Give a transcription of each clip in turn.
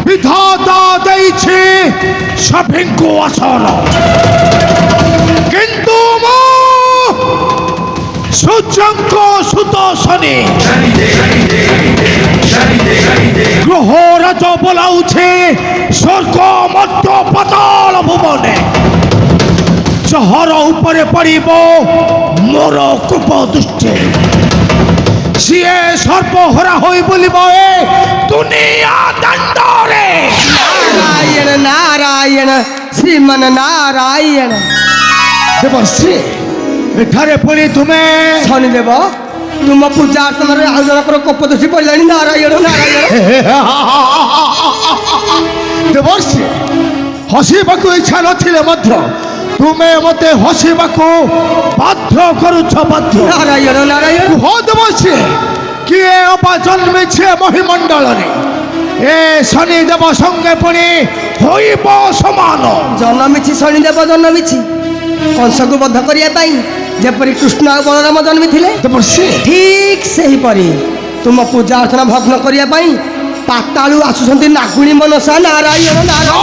विधाता देइछे सभिंको आसन किंतु मो सूर्यंक सुत शनि ग्रह राज बोलाउछे स्वर्ग मध्य पाताल भुवने जहर उपरे पड़िब मोर कृप दृष्टि सीए सर्पहरा होई बोलिब ए दुनिया दंडरे नारायण नारायण श्रीमन नारायण देवर्षि एठारे पुणी तुमे शनिदेव तुम पूजा अर्चनार आउ जनकर कोप दोषी पड़े नारायण नारायण देवर्षि हसिबाकू इच्छा नथिले मध्य तुमे मते हसिबाकू बाध्य करूछ बाध्य नारायण नारायण हो देवर्षि किए अबा जन्मे छे महिमंडल ए शनिदेव संगे पुणी होइब समान जन्मिछि शनिदेव जन्मिछि कंस को बध करिया जेपरी कृष्ण और बलराम जन्मी थिले ठीक सही परी तुम पूजा अर्चना भग्न करिया पातालु आसुछंती नागुणी मनसा नारायण नारायण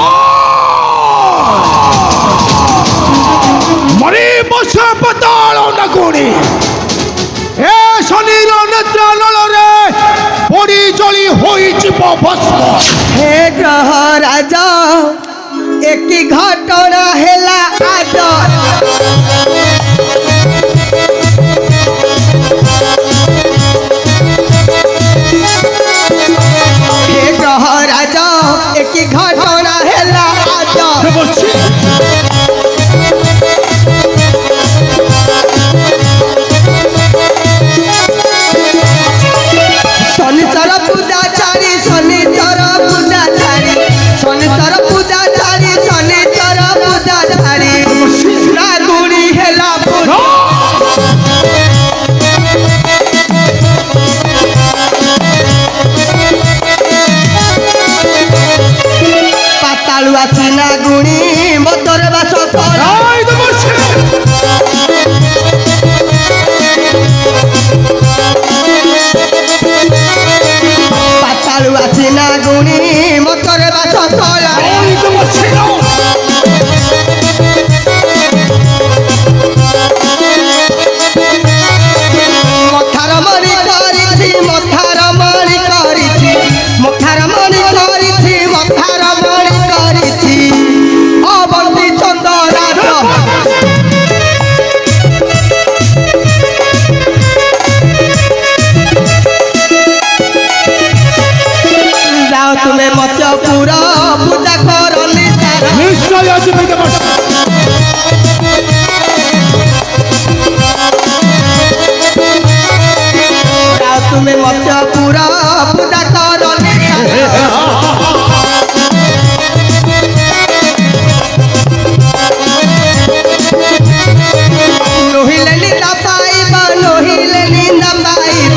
मरी बसे पाताल नागुणी ए शनिर नेत्र नलरे पड़ी जली होई जीव भस्म हे ग्रह राजा एक घटना हेला आज हे ग्रह राजा एक घटना हेला आज शनिचर पूजा चारी शनिचर पूजा चारी शनिचर पूजा चारी शनिचर पूजा चारी नागुणी हेला पातालु आछि नागुणी मदरे बास पातालु आछि नागुणी मदरे बास मथार मणि करिछि मथार मणि करिछि मथार मणि करिछि मथार मणि करिछि अवंती चंद्रराज जाओ तुम्हें मत्स्यपुर पूजा करली निश्चय जीवित जाओ तुम्हें मत्स्यपुर पूजा करली लोहिले निंदा पाइब लोहिले निंदा पाइब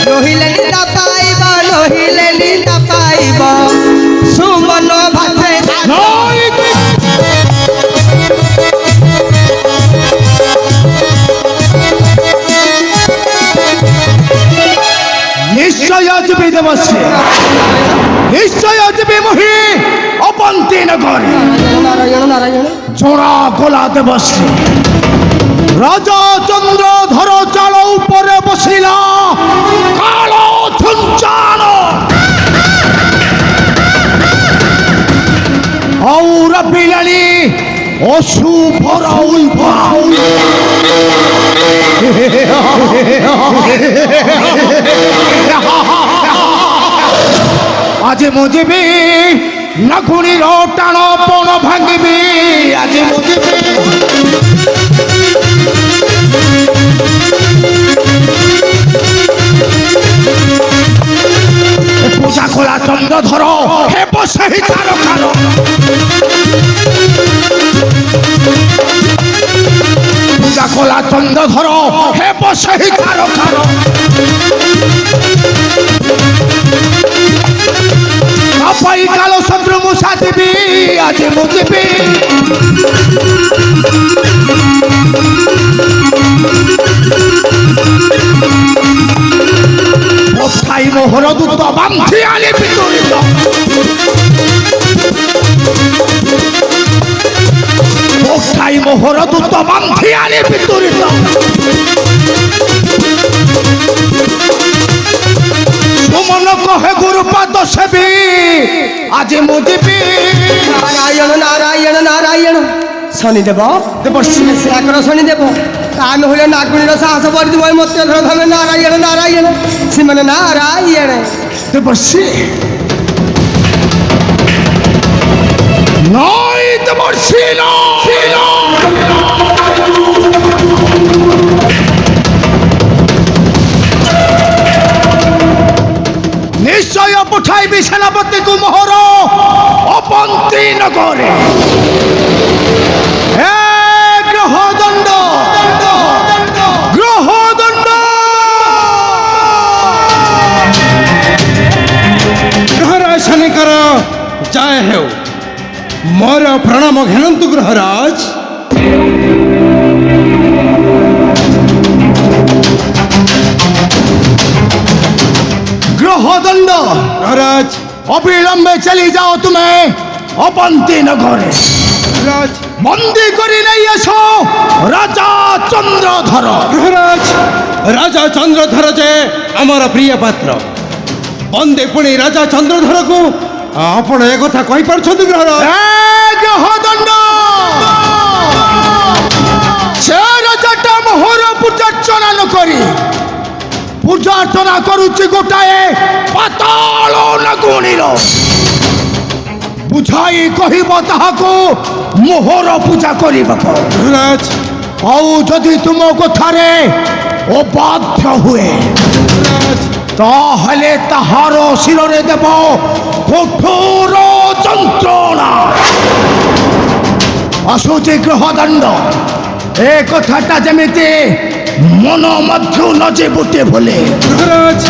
लोहिले निंदा पाइब लोहिले निंदा पाइब सुमन भाषे निश्चय जीवित देवस्य निश्चय जीवी मुहि अपंती नगरी नारायण नारायण जोड़ा गोला देवस्य राजा चंद्रधर चाल उपरे बसिला कालो छुंचान और बिलानी अशुभर आज मुझे नागुणीर टाण पण भांगी आज मुझे पूजा कला चंद्रधर हे बसही तार खार पूजा कला चंद्रधर हे बसही तार खार अपाई कालो शत्रु मुसा देवी आज मुझे ঠাই মোহর দূত বান্ধি আনি বিতরিত ঠাই মোহর দূত বান্ধি আনি বিতরিত সুমন কহে গুরুপাদ সেবী আজি মুদিবি নারায়ণ নারায়ণ নারায়ণ শনিদেব দেবর্ষি শেখর শনিদেব আমি হলে নাগুণীর সাহস পরিদিব মতে ধরে নারায়ণ নারায়ণ শ্রীমান নারায়ণ দেবর্ষি নয় দেবর্ষি নিশ্চয় পঠাইবি সেনাপতি কুমোহর অপন্তি নগরে হে গ্রহদণ্ড গ্রহদণ্ড ଗ୍ରହରାଜ ଶନିଙ୍କର ଜୟ ହେଉ ମୋର ପ୍ରଣାମ ଘେନନ୍ତୁ ଗ୍ରହରାଜ গ্রহদণ্ড গ্রহরাজ অবিলম্বে চলে যাও তুমি অপন্তি নগরে গ্রহরাজ বন্দি করে নেই এসো রাজা চন্দ্রধর ଗ୍ରହରାଜ ରାଜା ଚନ୍ଦ୍ରଧର ଯେ ଆମର ପ୍ରିୟ ପାତ୍ର ବନ୍ଦେ ପୁଣି ରାଜା ଚନ୍ଦ୍ରଧରକୁ ଆପଣ ଏ କଥା କହିପାରୁଛନ୍ତି ଗ୍ରହରାଜ গ্রহদণ্ড সে রাজাটা মোহর পূজার্চনা ন করি পূজার্চনা করুছি গোটাଏ পাতাল নাগুণীর বুঝাই কহিব তাহাকু মোহর পূজা করিବାକୁ ଗ୍ରହରାଜ ଆଉ ଯଦି ତୁମ କଥାରେ ଅବାଧ୍ୟ ହୁଏ ଗ୍ରହରାଜ ତାହେଲେ ତାହାର ଶିରରେ ଦେବ କଠୋର ଯନ୍ତ୍ରଣା ଆସୁଛି ଗ୍ରହଦଣ୍ଡ ଏ କଥାଟା ଯେମିତି ମନ ମଧ୍ୟ ନ ଯିବୁଟେ ଭୁଲେ ଗ୍ରହରାଜ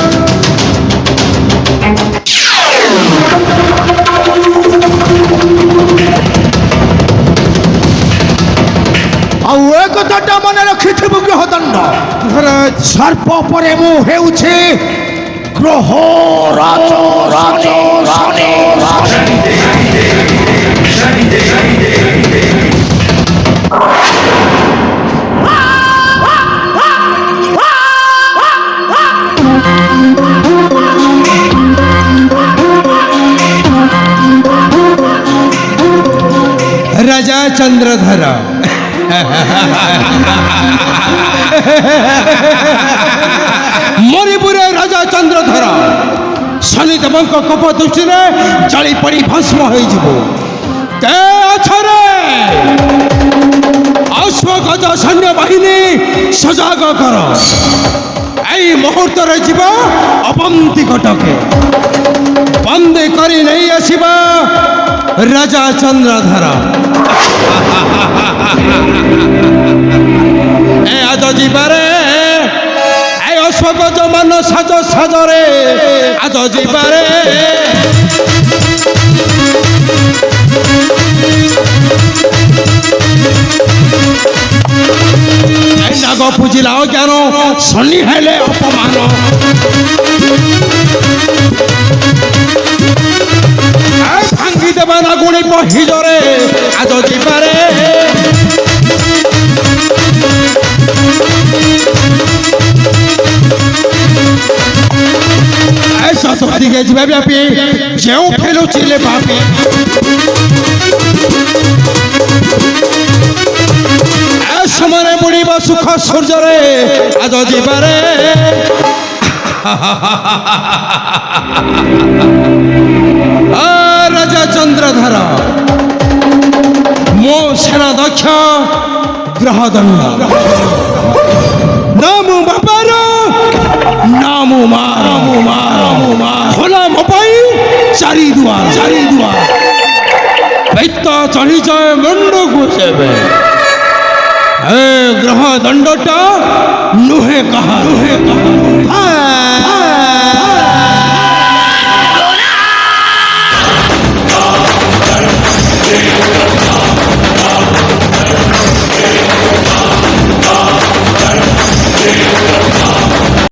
ଆଉ ଏ କଥାଟା ମନେ ରଖିଥିବୁ ଗ୍ରହଦଣ୍ଡ ଗ୍ରହରାଜ ସର୍ପ ପରେ ମୁଁ ହେଉଛି ଗ୍ରହ ରାଜ ରାଜ ଶନି ରାଜା ଚନ୍ଦ୍ରଧର ମଣିପୁରରେ ରାଜା ଚନ୍ଦ୍ରଧର ଶନିଦେବଙ୍କ କୋପ ଦୃଷ୍ଟିରେ ଜଳି ପଡ଼ି ଭସ୍ମ ହୋଇଯିବ କେ ଅଛରେ ଅଶ୍ୱଗଜ ସୈନ୍ୟବାହିନୀ ସଜାଗ କର ଏଇ ମୁହୂର୍ତ୍ତରେ ଯିବ ଅବନ୍ତୀ କଟକେ ବନ୍ଦୀ କରି ନେଇ ଆସିବ ରାଜା ଚନ୍ଦ୍ରଧର ଏ ଆଜ ଯିବାରେ ଏ ଅଶ୍ୱଗଜ ମାନ ସାଜ ସାଜରେ ଆଜ ଯିବାରେ ନାଗ ପୂଜିଲା ଅଜ୍ଞାନ ଶନି ହେଲେ ଅପମାନ ଭାଙ୍ଗି ଦେବା ନାଗୁଣୀ ପହିଜରେ ଆଜ ଯିବାରେ ସତପତିକେ ଯିବା ବ୍ୟାପୀ ଯେଉଁଠି ଲୁଚିଲେ ପାପି ଏ ସମୟରେ ବୁଡ଼ିବ ସୁଖ ସୂର୍ଯ୍ୟରେ ଆଜ ଯିବାରେ ରାଜା ଚନ୍ଦ୍ରଧର ମୋ ସେନା ଦକ୍ଷ ଗ୍ରହଦଣ୍ଡ ନା ମୁଁ ବାପାର ନା ମୁଁ ଖୋଲା ମୋ ପାଇଁ ଚାରି ଦୁଆର ବୈତ ଚଢ଼ିଯାଏ ମୁଣ୍ଡକୁ ସେବେ ଏ ଗ୍ରହ ଦଣ୍ଡଟା ନୁହେଁ କାହା